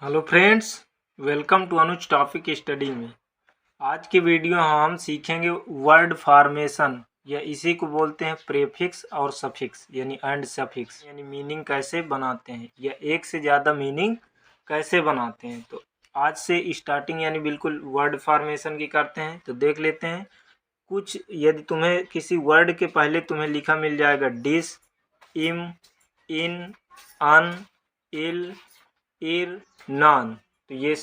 Hello friends, welcome to Anuj topic study में। आज की वीडियो हम सीखेंगे वर्ड फॉर्मेशन या इसी को बोलते हैं प्रीफिक्स और सफिक्स यानी एंड सफिक्स, यानी मीनिंग कैसे बनाते हैं या एक से ज़्यादा मीनिंग कैसे बनाते हैं। तो आज से स्टार्टिंग यानी बिल्कुल वर्ड फॉर्मेशन की करते हैं। तो देख लेते हैं कुछ। यदि तुम्हें किसी वर्ड के पहले तुम्हें लिखा मिल जाएगा डिस, इम, इन, अन, इल, इर, नॉन, तो ये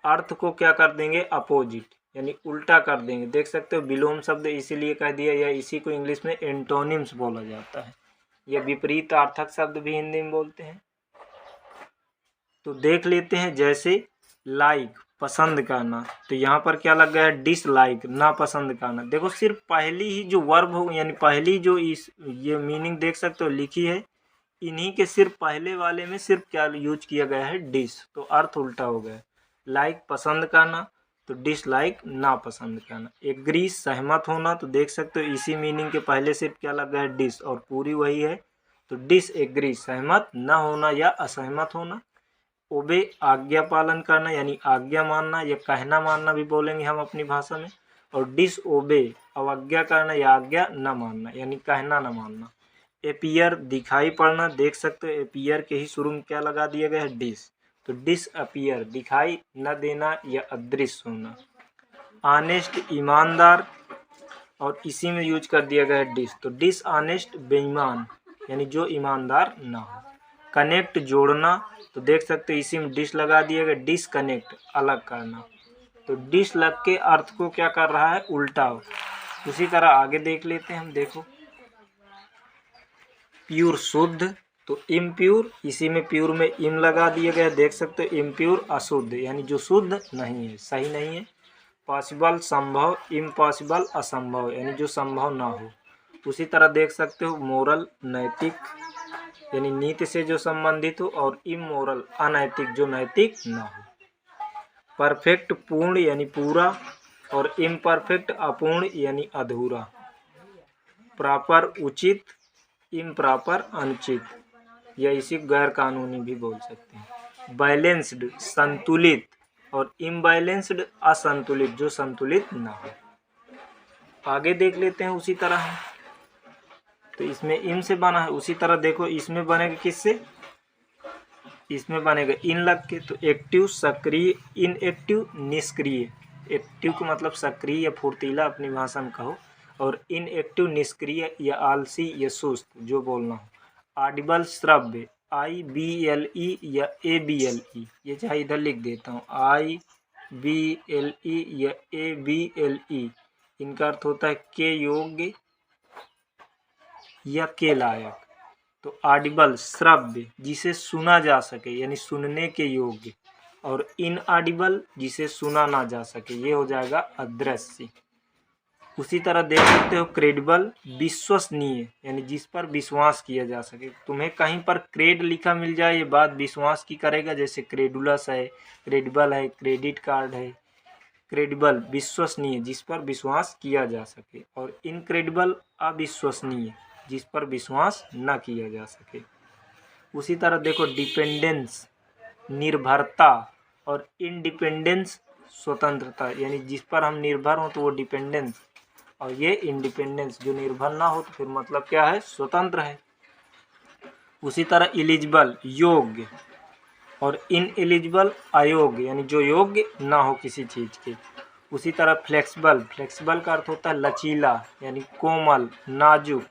अर्थ को क्या कर देंगे, अपोजिट यानी उल्टा कर देंगे। देख सकते हो विलोम शब्द इसीलिए कह दिया, या इसी को इंग्लिश में एंटोनिम्स बोला जाता है। यह विपरीत अर्थक शब्द भी हिंदी में बोलते हैं। तो देख लेते हैं, जैसे लाइक पसंद करना, तो यहाँ पर क्या लग गया है, डिसलाइक ना पसंद करना। देखो सिर्फ पहली ही जो वर्ब हो यानी पहली जो इस ये मीनिंग देख सकते हो लिखी है, इन्हीं के सिर्फ पहले वाले में सिर्फ क्या यूज किया गया है, डिस, तो अर्थ उल्टा हो गया। लाइक पसंद करना, तो डिसलाइक ना पसंद करना। एग्री सहमत होना, तो देख सकते हो इसी मीनिंग के पहले सिर्फ क्या लग गया है, डिस, और पूरी वही है। तो डिस एग्री सहमत न होना या असहमत होना। ओबे आज्ञा पालन करना यानी आज्ञा मानना या कहना मानना भी बोलेंगे हम अपनी भाषा में। और डिस ओबे अवज्ञा करना या आज्ञा न मानना यानी कहना न मानना। एपियर दिखाई पड़ना, देख सकते हो एपियर के ही शुरू में क्या लगा दिया गया है, डिस, तो डिस अपीयर दिखाई न देना या अदृश्य होना। ऑनेस्ट ईमानदार, और इसी में यूज कर दिया गया है डिस, तो डिस ऑनेस्ट बेईमान यानी जो ईमानदार ना हो। कनेक्ट जोड़ना, तो देख सकते हो इसी में डिस लगा दिया गया, डिसकनेक्ट अलग करना। तो डिस लग के अर्थ को क्या कर रहा है, उल्टा हो। उसी तरह आगे देख लेते हैं हम। देखो प्योर शुद्ध, तो इम्प्योर, इसी में प्योर में इम लगा दिया गया, देख सकते हो इम्प्योर अशुद्ध यानी जो शुद्ध नहीं है, सही नहीं है। पॉसिबल संभव, इम्पॉसिबल असंभव यानी जो संभव ना हो। उसी तरह देख सकते हो मोरल नैतिक यानी नीति से जो संबंधित हो, और इमोरल अनैतिक जो नैतिक ना हो। परफेक्ट पूर्ण यानी पूरा, और इम्परफेक्ट अपूर्ण यानी अधूरा। प्रॉपर उचित, इम्प्रॉपर अनुचित, या इसी गैर कानूनी भी बोल सकते हैं। बैलेंस्ड संतुलित, और इम्बैलेंस्ड असंतुलित जो संतुलित ना हो। आगे देख लेते हैं उसी तरह। तो इसमें इम से बना है, उसी तरह देखो इसमें बनेगा किससे, इसमें बनेगा इन लग के, तो एक्टिव सक्रिय, इनएक्टिव निष्क्रिय। एक्टिव का मतलब सक्रिय या फुर्तीला अपनी भाषा में कहो, और इनएक्टिव निष्क्रिय या आलसी या सुस्त जो बोलना हो। ऑडिबल श्रव्य, IBLE या ABLE, ये चाहे इधर लिख देता हूँ, IBLE या ABLE, इनका अर्थ होता है के योग्य या के लायक। तो ऑडिबल श्रव्य जिसे सुना जा सके यानी सुनने के योग्य, और इनऑडिबल जिसे सुना ना जा सके, ये हो जाएगा अदृश्य। उसी तरह देख सकते हो क्रेडिबल विश्वसनीय यानी जिस पर विश्वास किया जा सके। तुम्हें कहीं पर क्रेड लिखा मिल जाए, ये बात विश्वास की करेगा, जैसे क्रेडुलस है, क्रेडिबल है, क्रेडिट कार्ड है। क्रेडिबल विश्वसनीय जिस पर विश्वास किया जा सके, और इनक्रेडिबल अविश्वसनीय जिस पर विश्वास न किया जा सके। उसी तरह देखो डिपेंडेंस निर्भरता, और इंडिपेंडेंस स्वतंत्रता यानी जिस पर हम निर्भर हों तो वो डिपेंडेंस, और ये इंडिपेंडेंस जो निर्भर ना हो तो फिर मतलब क्या है, स्वतंत्र है। उसी तरह एलिजिबल योग्य, और इनएलिजिबल अयोग्य यानी जो योग्य ना हो किसी चीज़ के। उसी तरह फ्लेक्सिबल, फ्लेक्सिबल का अर्थ होता है लचीला यानी कोमल नाजुक,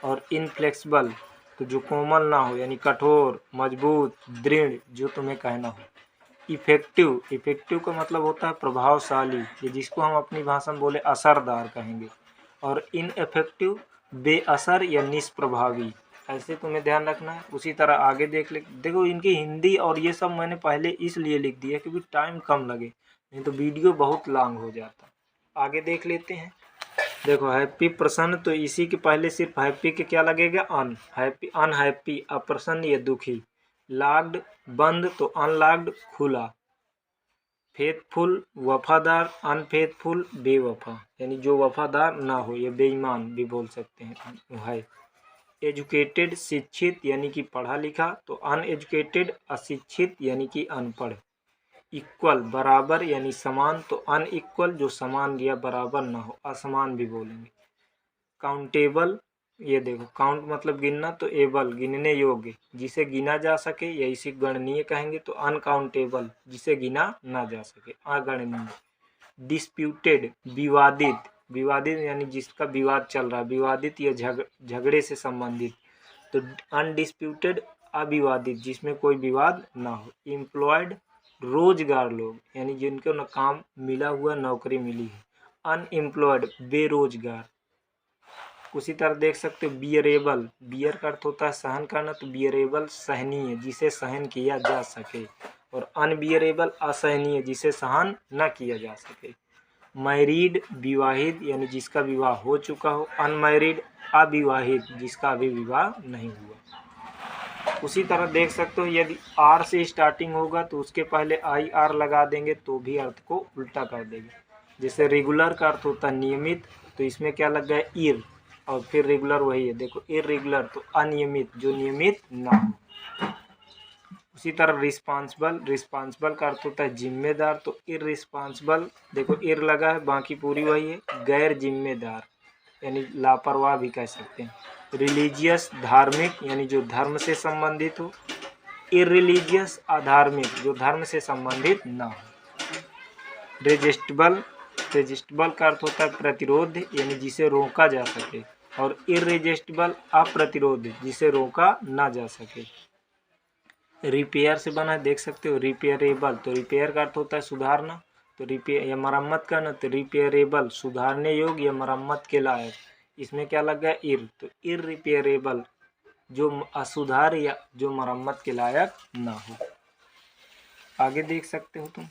और इनफ्लेक्सिबल तो जो कोमल ना हो यानी कठोर मजबूत दृढ़ जो तुम्हें कहना हो। इफेक्टिव, इफेक्टिव का मतलब होता है प्रभावशाली, ये जिसको हम अपनी भाषा में बोले असरदार कहेंगे। और इनएफेक्टिव बेअसर या निष्प्रभावी, ऐसे तुम्हें ध्यान रखना है। उसी तरह आगे देखो इनकी हिंदी और ये सब मैंने पहले इसलिए लिख दिया क्योंकि टाइम कम लगे, नहीं तो वीडियो बहुत लॉन्ग हो जाता। आगे देख लेते हैं। देखो हैप्पी प्रसन्न, तो इसी के पहले सिर्फ हैप्पी के क्या लगेगा, अन, हैप्पी अनहैप्पी अप्रसन्न या दुखी। लॉक्ड बंद, तो अनलॉक्ड खुला। फेथफुल वफादार, अनफेथफुल बेवफा यानी जो वफादार ना हो या बेईमान भी बोल सकते हैं है। एजुकेटेड शिक्षित यानी कि पढ़ा लिखा, तो अनएजुकेटेड अशिक्षित यानी कि अनपढ़। इक्वल बराबर यानी समान, तो अनइक्वल जो समान या बराबर ना हो, असमान भी बोलेंगे। काउंटेबल, ये देखो काउंट मतलब गिनना, तो एबल गिनने योग्य, जिसे गिना जा सके या इसे गणनीय कहेंगे। तो अनकाउंटेबल जिसे गिना ना जा सके, अगणनीय। डिस्प्यूटेड विवादित, विवादित यानी जिसका विवाद चल रहा है, विवादित या झगड़े से संबंधित। तो अनडिस्प्यूटेड अविवादित जिसमें कोई विवाद ना हो। एम्प्लॉयड रोजगार लोग यानी जिनको न काम मिला हुआ, नौकरी मिली है। अनएम्प्लॉयड बेरोजगार। उसी तरह देख सकते हो बियरेबल, बियर का अर्थ होता है सहन करना, तो बियरेबल सहनीय जिसे सहन किया जा सके, और अनबियरेबल असहनीय जिसे सहन न किया जा सके। मैरिड विवाहित यानी जिसका विवाह हो चुका हो। अनमैरिड अविवाहित जिसका अभी विवाह नहीं हुआ। उसी तरह देख सकते हो यदि आर से स्टार्टिंग होगा तो उसके पहले आई आर लगा देंगे तो भी अर्थ को उल्टा कर देंगे। जैसे रेगुलर का अर्थ होता है नियमित, तो इसमें क्या लग गया इर, और फिर रेगुलर वही है, देखो इरेगुलर तो अनियमित जो नियमित ना हो। उसी तरह रिस्पांसिबल, रिस्पांसिबल का अर्थ होता है जिम्मेदार, तो इररिस्पांसिबल देखो इर लगा है, बाकी पूरी वही है, गैर जिम्मेदार यानी लापरवाह भी कह सकते हैं। रिलीजियस धार्मिक यानी जो धर्म से संबंधित हो। इररिलीजियस अधार्मिक जो धर्म से संबंधित ना हो। रेजिस्टिबल, रेजिस्टिबल का अर्थ होता है प्रतिरोध यानी जिसे रोका जा सके, और इररेजिस्टिबल अप्रतिरोध जिसे रोका ना जा सके। रिपेयर से बना है, देख सकते हो रिपेयरेबल, तो रिपेयर का अर्थ होता है सुधारना, तो रिपेयर या मरम्मत करना, तो रिपेयरेबल सुधारने योग्य या मरम्मत के लायक। इसमें क्या लग गया इर, तो इररिपेयरेबल जो असुधार या जो मरम्मत के लायक ना हो। आगे देख सकते हो तुम।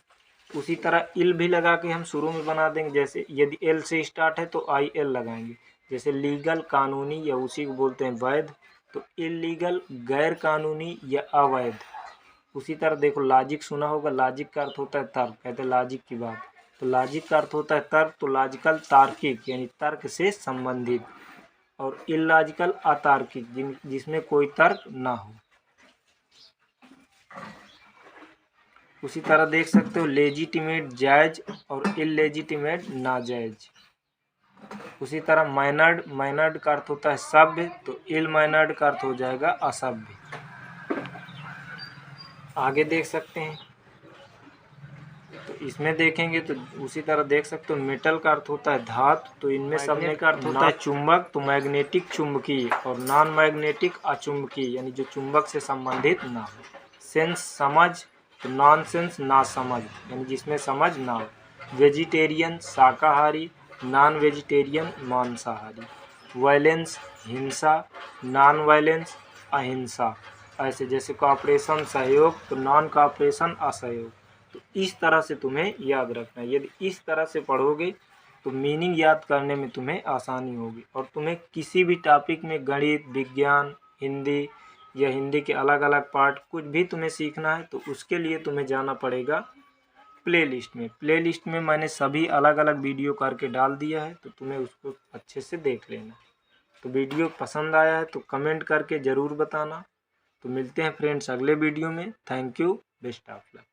उसी तरह इल भी लगा के हम शुरू में बना देंगे, जैसे यदि एल से स्टार्ट है तो आई एल लगाएंगे। जैसे लीगल कानूनी या उसी को बोलते हैं वैध, तो इलीगल गैर कानूनी या अवैध। उसी तरह देखो लॉजिक सुना होगा, लॉजिक का अर्थ होता है तर्क, कहते हैं लॉजिक की बात, तो लॉजिक का अर्थ होता है तर्क, तो लॉजिकल तार्किक यानी तर्क से संबंधित, और इलॉजिकल अतार्किक जिसमें कोई तर्क ना हो। उसी तरह देख सकते हो लेजिटिमेट जायज और इलेजिटिमेट नाजायज। उसी तरह माइनर्ड, माइनर्ड का अर्थ होता है सभ्य, तो इल माइनर्ड का अर्थ हो जाएगा असभ्य। आगे देख सकते हैं, तो इसमें देखेंगे तो उसी तरह देख सकते हो मेटल का अर्थ होता है धातु, तो इनमें सब में का अर्थ होता है चुंबक, तो मैग्नेटिक चुंबकीय, और नॉन मैग्नेटिक अचुंबकीय यानी जो चुंबक से संबंधित ना हो। सेंस समझ, तो नॉन सेंस ना समझ यानी जिसमें समझ ना हो। वेजिटेरियन शाकाहारी, नॉन वेजिटेरियन मांसाहारी। वायलेंस हिंसा, नॉन वायलेंस अहिंसा। ऐसे जैसे कॉपरेशन सहयोग, तो नॉन कॉपरेशन असहयोग। तो इस तरह से तुम्हें याद रखना है। यदि इस तरह से पढ़ोगे तो मीनिंग याद करने में तुम्हें आसानी होगी, और तुम्हें किसी भी टॉपिक में गणित, विज्ञान, हिंदी या हिंदी के अलग अलग पार्ट कुछ भी तुम्हें सीखना है तो उसके लिए तुम्हें जाना पड़ेगा प्लेलिस्ट में। प्लेलिस्ट में मैंने सभी अलग अलग वीडियो करके डाल दिया है, तो तुम्हें उसको अच्छे से देख लेना। तो वीडियो पसंद आया है तो कमेंट करके ज़रूर बताना। तो मिलते हैं फ्रेंड्स अगले वीडियो में। Thank you, best of luck.